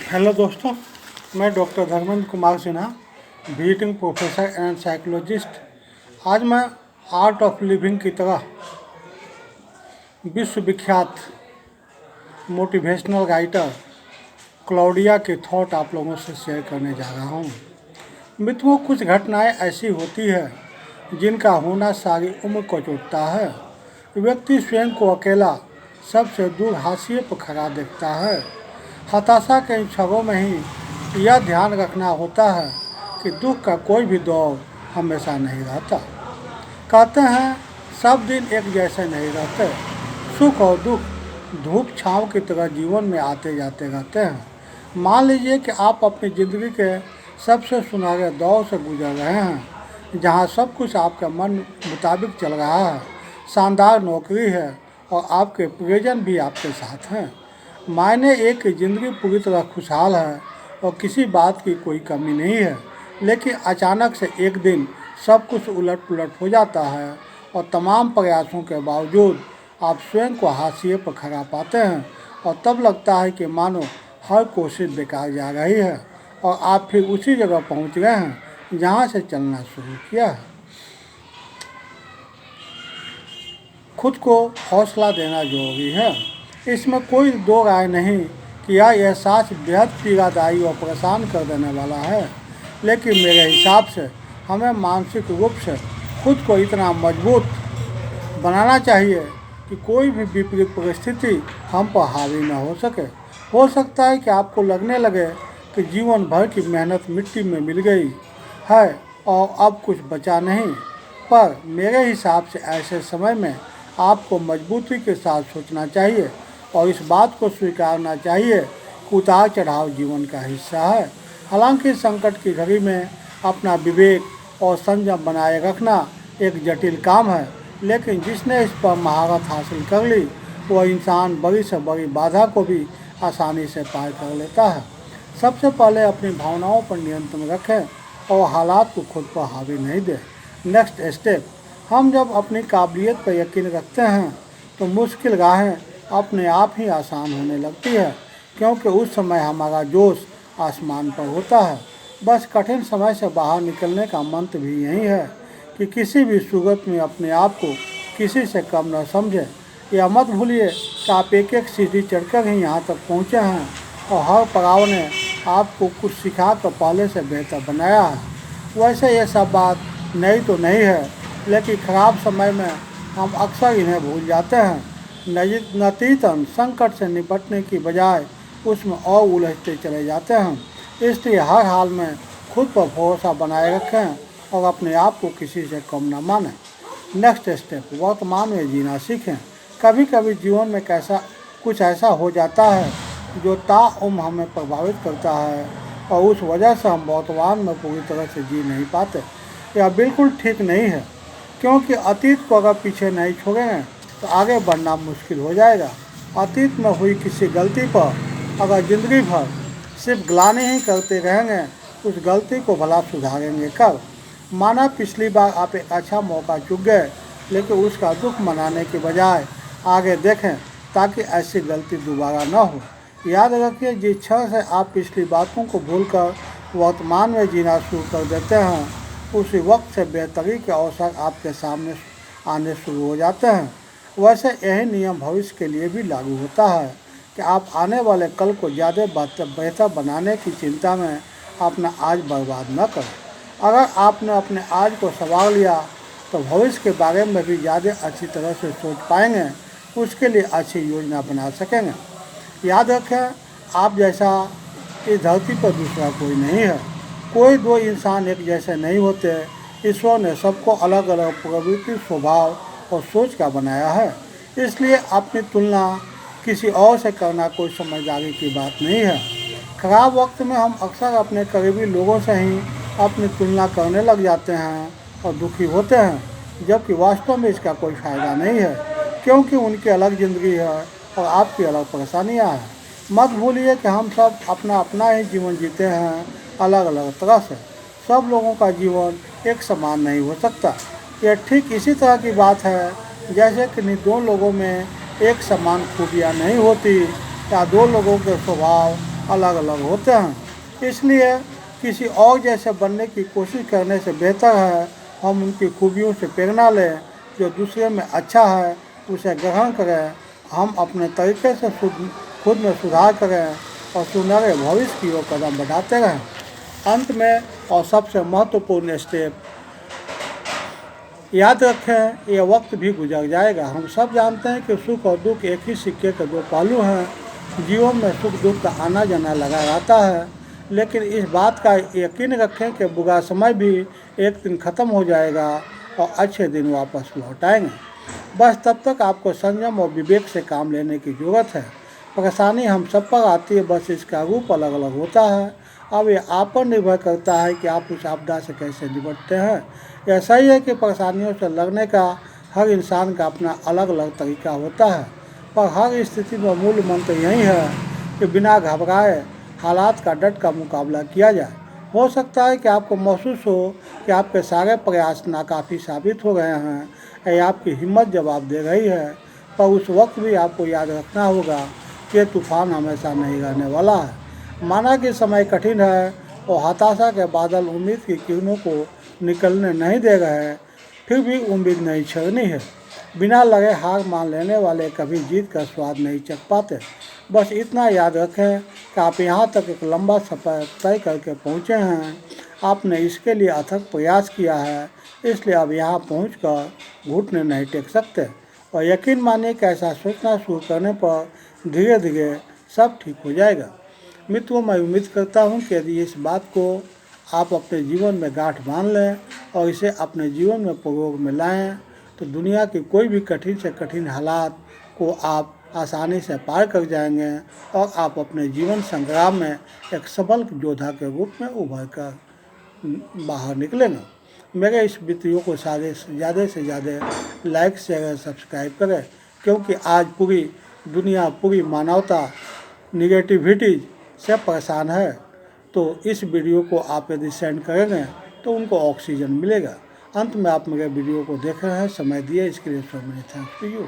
Hello दोस्तों, मैं doctor Dharmendra Kumar Sinha, visiting professor and psychologist. आज मैं आर्ट ऑफ लिविंग की तरह विश्वविख्यात मोटिवेशनल राइटर क्लाउडिया के थॉट आप लोगों से शेयर करने जा रहा हूँ। मित्रों, कुछ घटनाएं ऐसी होती है जिनका होना सारी उम्र को जोड़ता है। व्यक्ति स्वयं को अकेला, सबसे दूर, हाशिए पर खड़ा देखता है। हताशा के इन क्षणों में ही यह ध्यान रखना होता है कि दुख का कोई भी दौर हमेशा नहीं रहता। कहते हैं सब दिन एक जैसे नहीं रहते। सुख और दुख धूप छाँव की तरह जीवन में आते जाते रहते हैं। मान लीजिए कि आप अपनी ज़िंदगी के सबसे सुनहरे दौर से गुजर रहे हैं, जहाँ सब कुछ आपके मन मुताबिक चल रहा है, शानदार नौकरी है और आपके प्रियजन भी आपके साथ हैं। मायने एक कि ज़िंदगी पूरी तरह खुशहाल है और किसी बात की कोई कमी नहीं है। लेकिन अचानक से एक दिन सब कुछ उलट पुलट हो जाता है और तमाम प्रयासों के बावजूद आप स्वयं को हाशिए पर खड़ा पाते हैं और तब लगता है कि मानो हर कोशिश बेकार जा रही है और आप फिर उसी जगह पहुंच गए हैं जहां से चलना शुरू किया है। खुद को हौसला देना जरूरी है, इसमें कोई दो राय नहीं कि यह एहसास बेहद पीड़ादायी और परेशान कर देने वाला है। लेकिन मेरे हिसाब से हमें मानसिक रूप से खुद को इतना मजबूत बनाना चाहिए कि कोई भी विपरीत परिस्थिति हम पर हावी न हो सके। हो सकता है कि आपको लगने लगे कि जीवन भर की मेहनत मिट्टी में मिल गई है और अब कुछ बचा नहीं, पर मेरे हिसाब से ऐसे समय में आपको मजबूती के साथ सोचना चाहिए और इस बात को स्वीकारना चाहिए कि उतार चढ़ाव जीवन का हिस्सा है। हालांकि संकट की घड़ी में अपना विवेक और संयम बनाए रखना एक जटिल काम है, लेकिन जिसने इस पर महारत हासिल कर ली वह इंसान बड़ी से बड़ी बाधा को भी आसानी से पार कर लेता है। सबसे पहले अपनी भावनाओं पर नियंत्रण रखें और हालात को खुद पर हावी नहीं दें। नेक्स्ट स्टेप, हम जब अपनी काबिलियत पर यकीन रखते हैं तो मुश्किल राहें अपने आप ही आसान होने लगती है, क्योंकि उस समय हमारा जोश आसमान पर होता है। बस कठिन समय से बाहर निकलने का मंत्र भी यही है कि किसी भी सूरत में अपने आप को किसी से कम न समझें। यह मत भूलिए कि आप एक एक सीढ़ी चढ़कर ही यहाँ तक पहुँचे हैं और हर पड़ाव ने आपको कुछ सिखा कर पहले से बेहतर बनाया है। वैसे ये सब बात नई तो नहीं है, लेकिन ख़राब समय में हम अक्सर इन्हें भूल जाते हैं। नतीजतन संकट से निपटने की बजाय उसमें और उलझते चले जाते हैं। इसलिए हर हाल में खुद पर भरोसा बनाए रखें और अपने आप को किसी से कम न मानें। नेक्स्ट स्टेप, वर्तमान में जीना सीखें। कभी कभी जीवन में कुछ ऐसा हो जाता है जो ताउम्र हमें प्रभावित करता है और उस वजह से हम वर्तमान में पूरी तरह से जी नहीं पाते। यह बिल्कुल ठीक नहीं है, क्योंकि अतीत को अगर पीछे नहीं छोड़ेंगे तो आगे बढ़ना मुश्किल हो जाएगा। अतीत में हुई किसी गलती पर अगर ज़िंदगी भर सिर्फ ग्लानि ही करते रहेंगे, उस गलती को भला सुधारेंगे कब? माना पिछली बार आप एक अच्छा मौका चूक गए, लेकिन उसका दुख मनाने के बजाय आगे देखें ताकि ऐसी गलती दोबारा न हो। याद रखिए, जिस क्षण से आप पिछली बातों को भूलकर वर्तमान में जीना शुरू कर देते हैं, उसी वक्त से बेहतरी के अवसर आपके सामने आने शुरू हो जाते हैं। वैसे यही नियम भविष्य के लिए भी लागू होता है कि आप आने वाले कल को ज़्यादा बेहतर बनाने की चिंता में अपना आज बर्बाद न करें। अगर आपने अपने आज को संभाल लिया तो भविष्य के बारे में भी ज़्यादा अच्छी तरह से सोच पाएंगे, उसके लिए अच्छी योजना बना सकेंगे। याद रखें, आप जैसा इस धरती पर दूसरा कोई नहीं है। कोई दो इंसान एक जैसे नहीं होते। ईश्वर ने सबको अलग अलग प्रवृत्ति, स्वभाव और सोच का बनाया है। इसलिए अपनी तुलना किसी और से करना कोई समझदारी की बात नहीं है। खराब वक्त में हम अक्सर अपने करीबी लोगों से ही अपनी तुलना करने लग जाते हैं और दुखी होते हैं, जबकि वास्तव में इसका कोई फ़ायदा नहीं है, क्योंकि उनकी अलग ज़िंदगी है और आपकी अलग परेशानियाँ हैं। मत भूलिए कि हम सब अपना अपना ही जीवन जीते हैं, अलग अलग तरह से। सब लोगों का जीवन एक समान नहीं हो सकता। यह ठीक इसी तरह की बात है जैसे कि दो लोगों में एक समान खूबियाँ नहीं होती या दो लोगों के स्वभाव अलग अलग होते हैं। इसलिए किसी और जैसे बनने की कोशिश करने से बेहतर है हम उनकी खूबियों से प्रेरणा लें, जो दूसरे में अच्छा है उसे ग्रहण करें, हम अपने तरीके से खुद में सुधार करें और सुनहरे भविष्य की ओर कदम बढ़ाते रहें। अंत में और सबसे महत्वपूर्ण स्टेप, याद रखें ये वक्त भी गुजर जाएगा। हम सब जानते हैं कि सुख और दुख एक ही सिक्के के दो पहलू हैं। जीवन में सुख दुख का आना जाना लगा रहता है, लेकिन इस बात का यकीन रखें कि बुरा समय भी एक दिन ख़त्म हो जाएगा और अच्छे दिन वापस लौट आएंगे। बस तब तक आपको संयम और विवेक से काम लेने की ज़रूरत है। परेशानी हम सब पर आती है, बस इसका रूप अलग अलग होता है। अब ये आप पर निर्भर करता है कि आप उस आपदा से कैसे निपटते हैं। ऐसा ही है कि परेशानियों से लड़ने का हर इंसान का अपना अलग अलग तरीका होता है, पर हर स्थिति में मूल मंत्र यही है कि बिना घबराए हालात का डट का मुकाबला किया जाए। हो सकता है कि आपको महसूस हो कि आपके सारे प्रयास नाकाफ़ी साबित हो गए हैं या आपकी हिम्मत जवाब दे रही है, पर उस वक्त भी आपको याद रखना होगा कि तूफान हमेशा नहीं रहने वाला है। माना कि समय कठिन है और हताशा के बादल उम्मीद की किरणों को निकलने नहीं दे रहे हैं, फिर भी उम्मीद नहीं छोड़नी है। बिना लगे हार मान लेने वाले कभी जीत का स्वाद नहीं चख पाते। बस इतना याद रखें कि आप यहाँ तक एक लंबा सफ़र तय करके पहुँचे हैं। आपने इसके लिए अथक प्रयास किया है, इसलिए अब यहाँ पहुँचकर घुटने नहीं टेक सकते। और यकीन मानिए कि ऐसा सोचना शुरू करने पर धीरे धीरे सब ठीक हो जाएगा। मित्रों, मैं उम्मीद करता हूँ कि यदि इस बात को आप अपने जीवन में गांठ बांध लें और इसे अपने जीवन में प्रयोग में लाएं, तो दुनिया की कोई भी कठिन से कठिन हालात को आप आसानी से पार कर जाएंगे और आप अपने जीवन संग्राम में एक सबल योद्धा के रूप में उभर कर बाहर निकलेंगे। मेरे इस वीडियो को ज़्यादा से ज़्यादा लाइक शेयर और सब्सक्राइब करें, क्योंकि आज पूरी दुनिया, पूरी मानवता निगेटिविटी से परेशान है। तो इस वीडियो को आप यदि सेंड करेंगे तो उनको ऑक्सीजन मिलेगा। अंत में आप मेरे वीडियो को देख रहे हैं, समय दिए इसके लिए so many thanks to you.